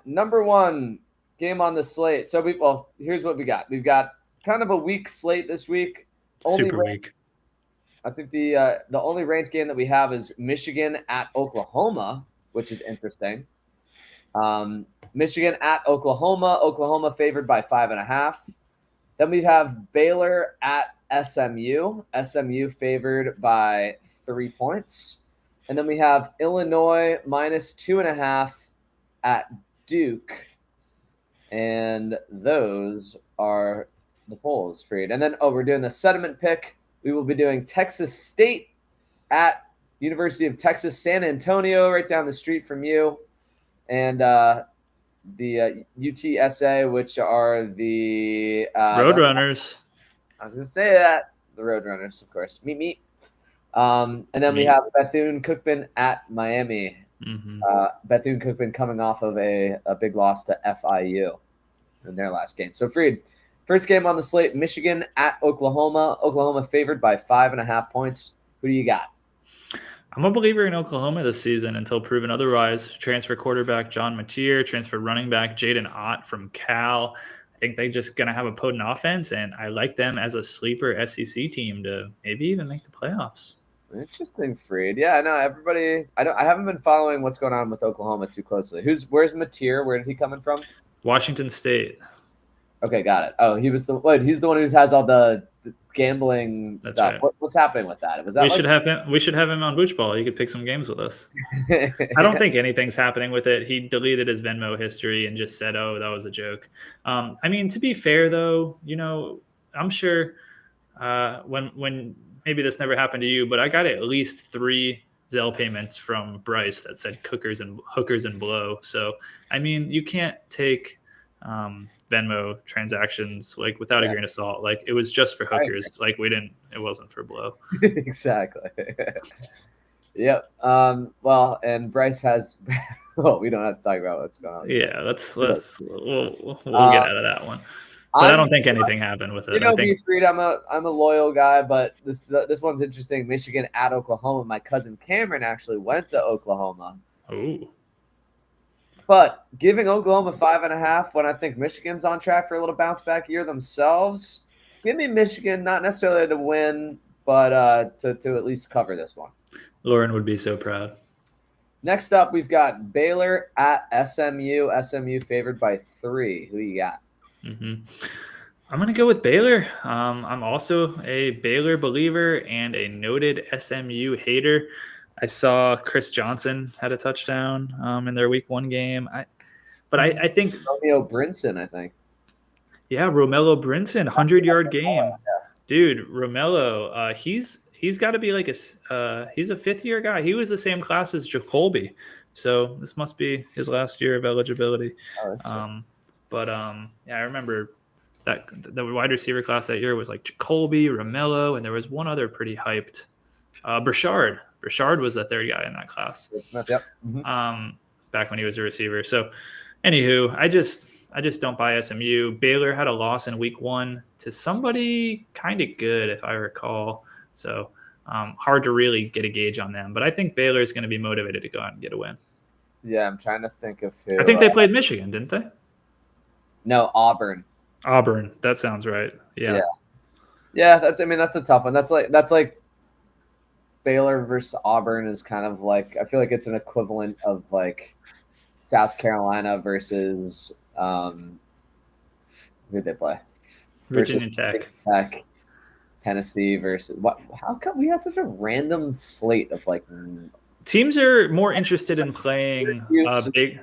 Number 1 game on the slate. So here's what we got. We've got kind of a weak slate this week. Super weak. I think the only ranked game that we have is Michigan at Oklahoma, which is interesting. Michigan at Oklahoma. Oklahoma favored by 5.5. Then we have Baylor at SMU. SMU favored by 3 points. And then we have Illinois minus 2.5 at Duke. And those are the polls, Freed. And then, we're doing the sediment pick. We will be doing Texas State at University of Texas San Antonio, right down the street from you. And the UTSA, which are the Roadrunners. I was going to say that. The Roadrunners, of course. Meet. And then we have Bethune-Cookman at Miami. Mm-hmm. Bethune-Cookman coming off of a big loss to FIU in their last game. So, Freed, first game on the slate, Michigan at Oklahoma. Oklahoma favored by 5.5 points. Who do you got? I'm a believer in Oklahoma this season until proven otherwise. Transfer quarterback John Mateer, transfer running back Jaden Ott from Cal. I think they're just going to have a potent offense, and I like them as a sleeper SEC team to maybe even make the playoffs. Interesting, Freed. Yeah, no, everybody. I haven't been following what's going on with Oklahoma too closely. Where's Mateer? Where did he coming from? Washington State. Okay, got it. Oh, he's the one who has all the gambling That's stuff. right. What's happening with that? We should have him on Booch Ball. He could pick some games with us. I don't think anything's happening with it. He deleted his Venmo history and just said, "Oh, that was a joke." I mean, to be fair, though, I'm sure when maybe this never happened to you, but I got at least 3 Zelle payments from Bryce that said hookers and blow. So, I mean, you can't take Venmo transactions like without a grain of salt. Like, it was just for hookers. Like, it wasn't for blow. Exactly. Yep. Well, and Bryce has. Well, we don't have to talk about what's going on. Yeah, we'll get out of that one. But I don't think anything happened with it. I'm a loyal guy, but this one's interesting. Michigan at Oklahoma. My cousin Cameron actually went to Oklahoma. Ooh. But giving Oklahoma 5.5 when I think Michigan's on track for a little bounce back year themselves. Give me Michigan, not necessarily to win, but to at least cover this one. Lauren would be so proud. Next up, we've got Baylor at SMU. SMU favored by 3. Who do you got? Mm-hmm. I'm going to go with Baylor. I'm also a Baylor believer and a noted SMU hater. I saw Chris Johnson had a touchdown in their week 1 game. I think Romeo Brinson, I think. Yeah, Romello Brinson, 100-yard game. Dude, Romello, he's he's got to be like he's a 5th-year guy. He was the same class as Jacoby, so this must be his last year of eligibility. Yeah, I remember that the wide receiver class that year was like Jacoby, Romello, and there was one other pretty hyped. Burchard. Burchard was the 3rd guy in that class. Yep. Mm-hmm. Back when he was a receiver. So, anywho, I just don't buy SMU. Baylor had a loss in week 1 to somebody kind of good, if I recall. So, hard to really get a gauge on them. But I think Baylor is going to be motivated to go out and get a win. Yeah, I'm trying to think of who. I think they played Michigan, didn't they? No, Auburn. Auburn. That sounds right. Yeah. Yeah, that's a tough one. That's like Baylor versus Auburn is kind of like, I feel like it's an equivalent of like South Carolina versus who they play? Virginia Tech. Tennessee versus what? How come we had such a random slate of like teams are more interested in playing big.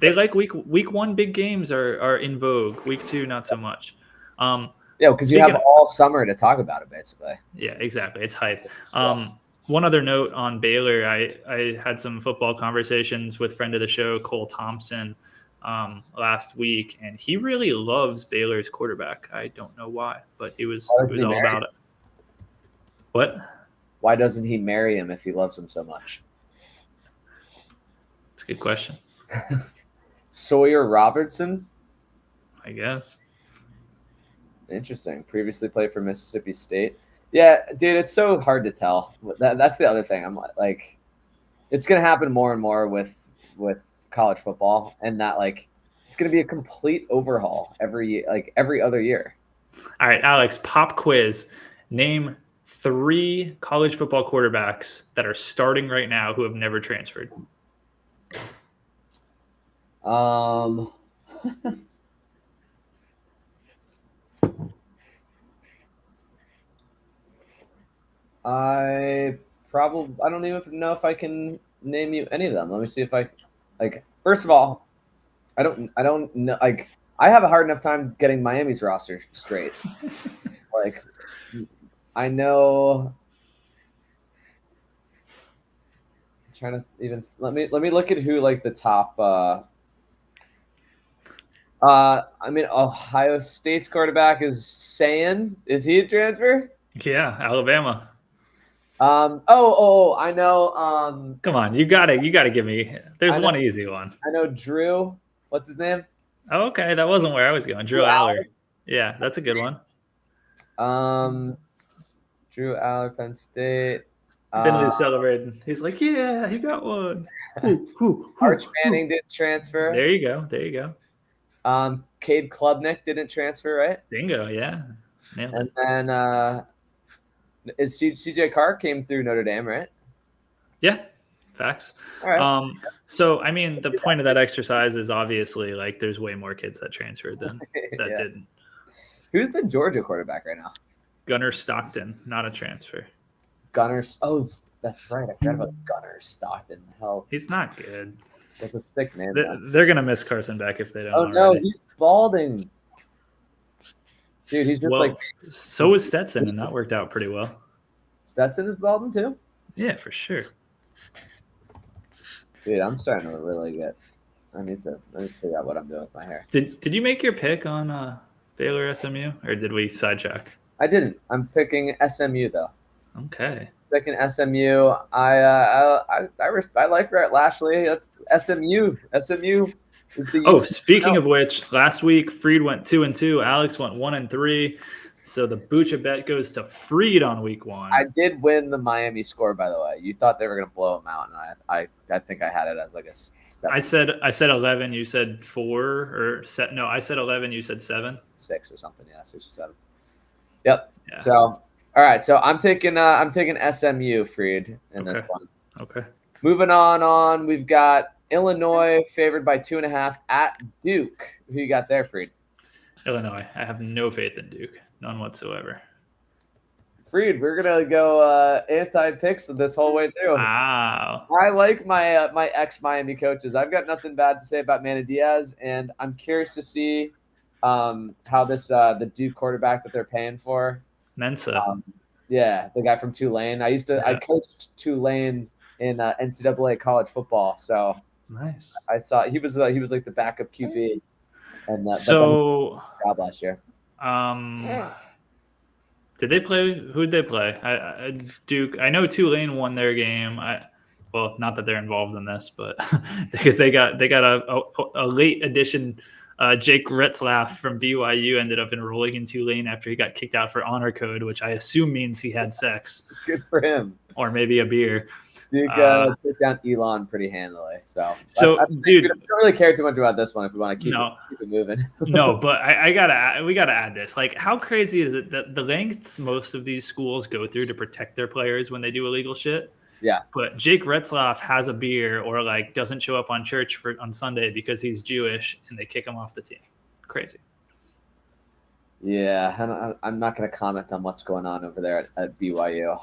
They like week 1 big games are in vogue. Week 2 not so much. Yeah, because you have all summer to talk about it, basically. Yeah, exactly. It's hype. One other note on Baylor, I had some football conversations with friend of the show, Cole Thompson, last week, and he really loves Baylor's quarterback. I don't know why, but he was all about it. What? Why doesn't he marry him if he loves him so much? That's a good question. Sawyer Robertson? I guess. Interesting. Previously played for Mississippi State. Yeah, dude, it's so hard to tell. That's the other thing. I'm like, it's gonna happen more and more with college football, and that like it's gonna be a complete overhaul every other year. All right, Alex, pop quiz. Name 3 college football quarterbacks that are starting right now who have never transferred. I don't even know if I can name you any of them. Let me see if I like. First of all, I don't know. Like, I have a hard enough time getting Miami's roster straight. Like, I know. I'm trying to even let me look at who like the top. I mean, Ohio State's quarterback is Sayan. Is he a transfer? Yeah, Alabama. I know. Come on, you gotta give me. There's one easy one. I know Drew. What's his name? Oh, okay, that wasn't where I was going. Drew Aller. Yeah, that's a good one. Drew Aller, Penn State. Finley's celebrating. He's like, yeah, he got one. Arch Manning didn't transfer. There you go. Cade Klubnik didn't transfer, right? Bingo, yeah. And then is CJ Carr came through Notre Dame, right? Yeah, facts. All right. So I mean, the point of that exercise is obviously like there's way more kids that transferred than that didn't. Who's the Georgia quarterback right now? Gunnar Stockton, not a transfer. Oh, that's right. I forgot about Gunnar Stockton. Hell, he's not good. That's a sick name. They're gonna miss Carson Beck if they don't. Oh no, he's balding. Dude, he's just so was Stetson, and that worked out pretty well. Stetson is balding too? Yeah, for sure. Dude, I'm starting to really get. I need to figure out what I'm doing with my hair. Did you make your pick on Baylor SMU, or did we sidetrack? I didn't. I'm picking SMU though. Okay. Picking SMU. I like Rhett Lashley. That's SMU. SMU. Speaking of which, last week Freed went 2-2. Alex went 1-3. So the Booch bet goes to Freed on week 1. I did win the Miami score, by the way. You thought they were going to blow them out, and I think I had it as like a 7. I said 11. You said 4 or set. No, I said 11. You said 7. 6 or something. Yeah, 6 or 7. Yep. Yeah. So all right. So I'm taking SMU, Freed, in this one. Okay. Moving on. We've got Illinois favored by 2.5 at Duke. Who you got there, Freed? Illinois. I have no faith in Duke. None whatsoever. Freed, we're gonna go anti-picks this whole way through. Wow. I like my my ex-Miami coaches. I've got nothing bad to say about Manny Diaz, and I'm curious to see how this the Duke quarterback that they're paying for. Mensa. Yeah, the guy from Tulane. I Yeah. coached Tulane in NCAA college football, so Nice. I saw he was like the backup QB, and but then he So, got job last year. did they play? Who'd they play? Duke. I know Tulane won their game. Well, not that they're involved in this, but because they got a late addition. Jake Retzlaff from BYU ended up enrolling in Tulane after he got kicked out for honor code, which I assume means he had sex Good for him. or maybe a beer. Duke took down Elon pretty handily. So Dude, we don't really care too much about this one if we want to keep it moving. No, but we gotta add this. Like, how crazy is it that the lengths most of these schools go through to protect their players when they do illegal shit? Yeah. But Jake Retzlaff has a beer or like doesn't show up on church on Sunday because he's Jewish and they kick him off the team. Crazy. Yeah, I'm not going to comment on what's going on over there at BYU.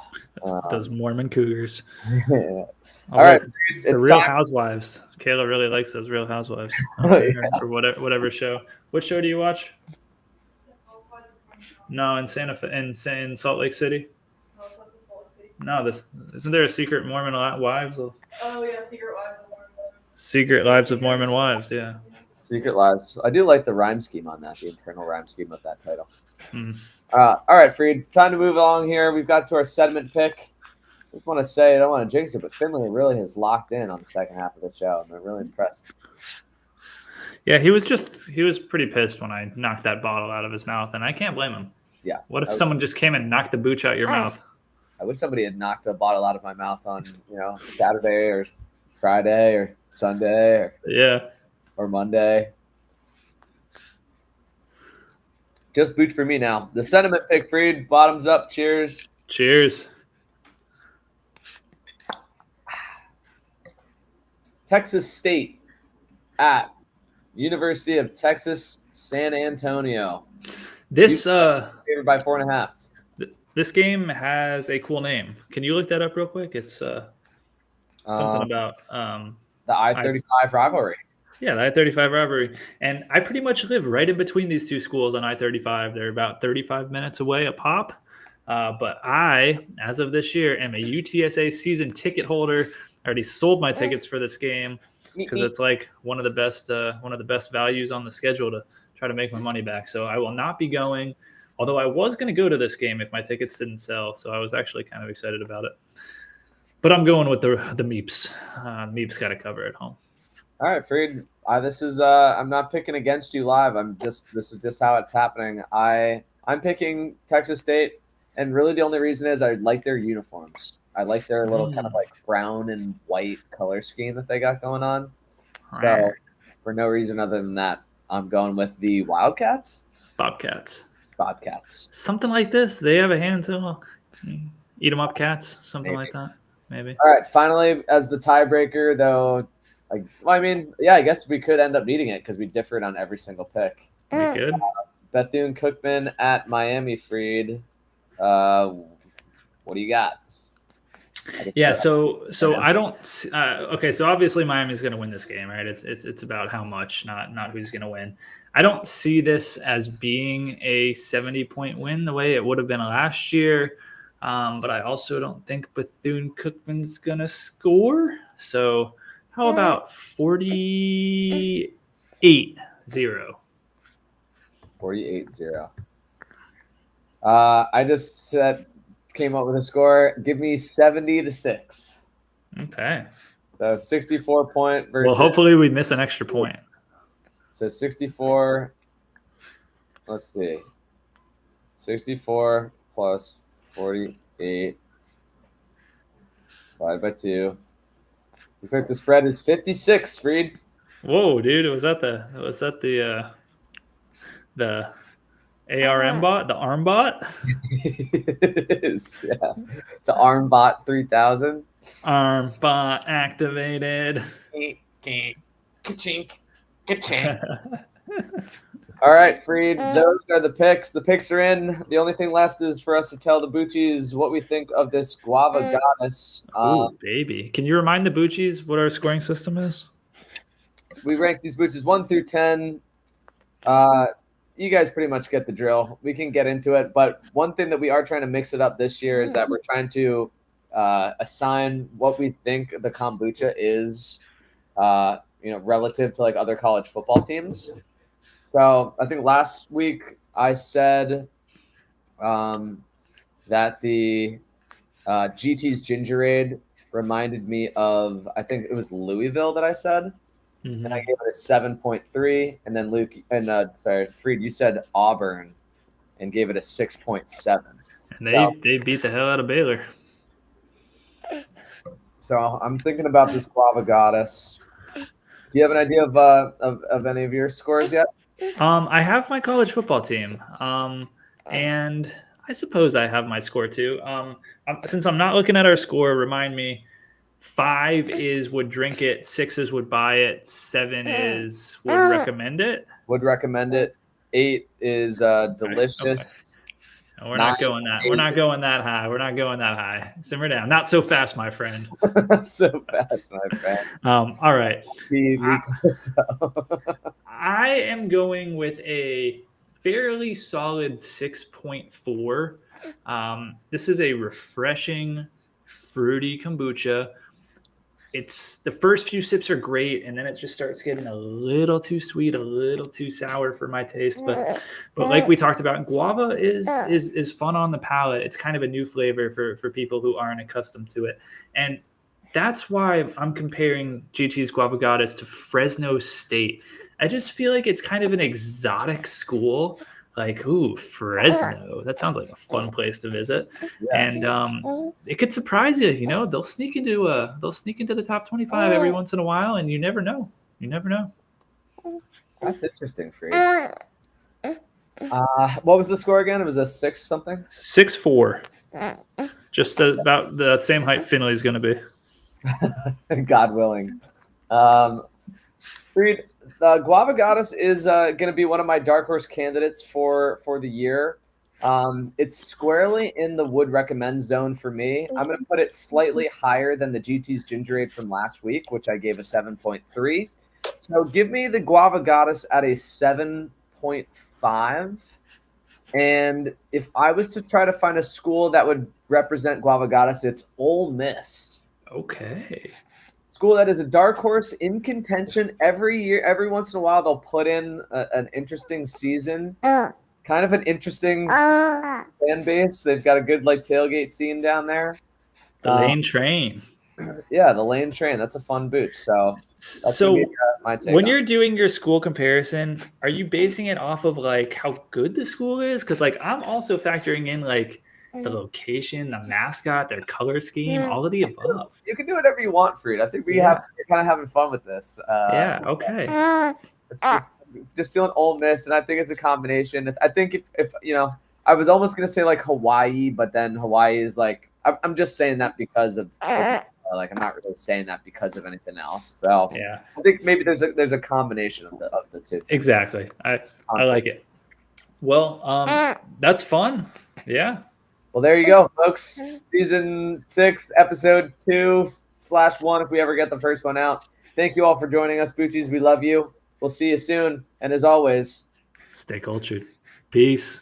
Those Mormon Cougars. Yeah. All right, the Real Housewives. Kayla really likes those Real Housewives. Or whatever show. What show do you watch? No, in in Salt Lake City. No, isn't there a Secret Mormon Wives? Oh yeah, Secret Wives of Mormon Wives. Secret Lives of Mormon Wives, yeah. Secret Lives. I do like the rhyme scheme on that, the internal rhyme scheme of that title. All right, Freed. Time to move along here. We've got to our sediment pick. I just want to say, I don't want to jinx it, but Finley really has locked in on the second half of the show. I'm really impressed. Yeah, he was pretty pissed when I knocked that bottle out of his mouth, and I can't blame him. Yeah. What if someone just came and knocked the Booch out your mouth? I wish somebody had knocked a bottle out of my mouth on, Saturday or Friday or Sunday or Monday. Just Booch for me now. The sentiment pick, Freed. Bottoms up. Cheers. Cheers. Texas State at University of Texas San Antonio. This favored by 4.5. This game has a cool name. Can you look that up real quick? It's something about the I-35 rivalry. Yeah, the I-35 rivalry. And I pretty much live right in between these two schools on I-35. They're about 35 minutes away a pop. But I, as of this year, am a UTSA season ticket holder. I already sold my tickets for this game because it's like one of the best values on the schedule to try to make my money back. So I will not be going. Although I was going to go to this game if my tickets didn't sell, so I was actually kind of excited about it. But I'm going with the Meeps. Meeps got to cover at home. All right, Freed. I'm not picking against you live. This is just how it's happening. I'm picking Texas State, and really the only reason is I like their uniforms. I like their little kind of like brown and white color scheme that they got going on. So for no reason other than that, I'm going with the Wildcats. Bobcats. Something like this. They have a handle. Eat 'em up cats. Something like that. Maybe. All right. Finally, as the tiebreaker, though, I guess we could end up needing it because we differed on every single pick. We could. Bethune-Cookman at Miami, Freed. What do you got? Yeah, so I don't. Okay, so obviously Miami's going to win this game, right? It's about how much, not who's going to win. I don't see this as being a 70-point win the way it would have been last year, but I also don't think Bethune-Cookman's going to score. So how about 48-0? 48-0. I just came up with a score. Give me 70-6. Okay. So 64-point versus. Well, hopefully we miss an extra point. So 64. Let's see. 64 plus 48 divided by 2. Looks like the spread is 56. Freed. Whoa, dude! Was that the ARM bot, the ARM bot? It is, yeah. The ARM bot 3000. ARM bot activated. Ka-chink. All right, Freed. Those are the picks. The picks are in. The only thing left is for us to tell the Boochies what we think of this guava goddess. Oh, baby. Can you remind the Boochies what our scoring system is? We rank these Boochies 1 through 10. you guys pretty much get the drill. We can get into it, but one thing that we are trying to mix it up this year is that we're trying to assign what we think the kombucha is, relative to like other college football teams. So I think last week I said that the GT's Gingerade reminded me of, I think it was Louisville that I said. Mhm. And I gave it a 7.3. And then Freed, you said Auburn and gave it a 6.7. And they beat the hell out of Baylor. So I'm thinking about this Guava Goddess. Do you have an idea of any of your scores yet? I have my college football team. And I suppose I have my score too. Since I'm not looking at our score, remind me. 5 is would drink it, 6 is would buy it, 7 is would recommend it. Would recommend it. 8 is delicious. Okay. We're not going that. We're not going that high. We're not going that high. Simmer down. Not so fast, my friend. So fast, my friend. All right. So. I am going with a fairly solid 6.4. This is a refreshing, fruity kombucha. It's the first few sips are great, and then it just starts getting a little too sweet, a little too sour for my taste. But like we talked about, guava is fun on the palate. It's kind of a new flavor for people who aren't accustomed to it, and that's why I'm comparing GT's Guava Goddess to Fresno State. I just feel like it's kind of an exotic school. Like, ooh, Fresno. That sounds like a fun place to visit. Yeah. And it could surprise you. You know, they'll sneak into the top 25 every once in a while, and you never know. You never know. That's interesting for you. What was the score again? It was a 6 something? 6.4. Just about the same height Finley's going to be. God willing. Reed, Guava Goddess is going to be one of my dark horse candidates for the year. It's squarely in the would recommend zone for me. I'm going to put it slightly higher than the GT's Gingerade from last week, which I gave a 7.3. So give me the Guava Goddess at a 7.5. And if I was to try to find a school that would represent Guava Goddess, it's Ole Miss. Okay. School that is a dark horse in contention every year. Every once in a while, they'll put in an interesting season, kind of an interesting fan base. They've got a good tailgate scene down there. The Lane Train. Yeah, the Lane Train. That's a fun boot. So my take. When you're doing your school comparison, are you basing it off of how good the school is? Because I'm also factoring in the location, the mascot, their color scheme, all of the above. You can do whatever you want, Freed. I think we're kind of having fun with this. Okay. It's just feeling Ole Miss, and I think it's a combination. I think if I was almost gonna say Hawaii, but then Hawaii is I'm just saying that because of I'm not really saying that because of anything else. So yeah, I think maybe there's a combination of the two. Exactly. I like it. Well, that's fun. Yeah. Well, there you go, folks. Season 6, episode 2/1, if we ever get the first one out. Thank you all for joining us, Boochies. We love you. We'll see you soon. And as always, stay cultured. Peace.